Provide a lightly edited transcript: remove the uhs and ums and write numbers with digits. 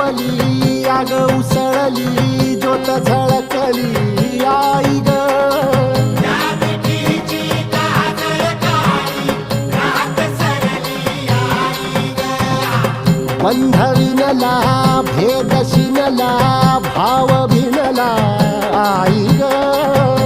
तापली आग उसळली ज्योत झळकली आई ग बंध विणला भेद शिनला भाव भिनला आई ग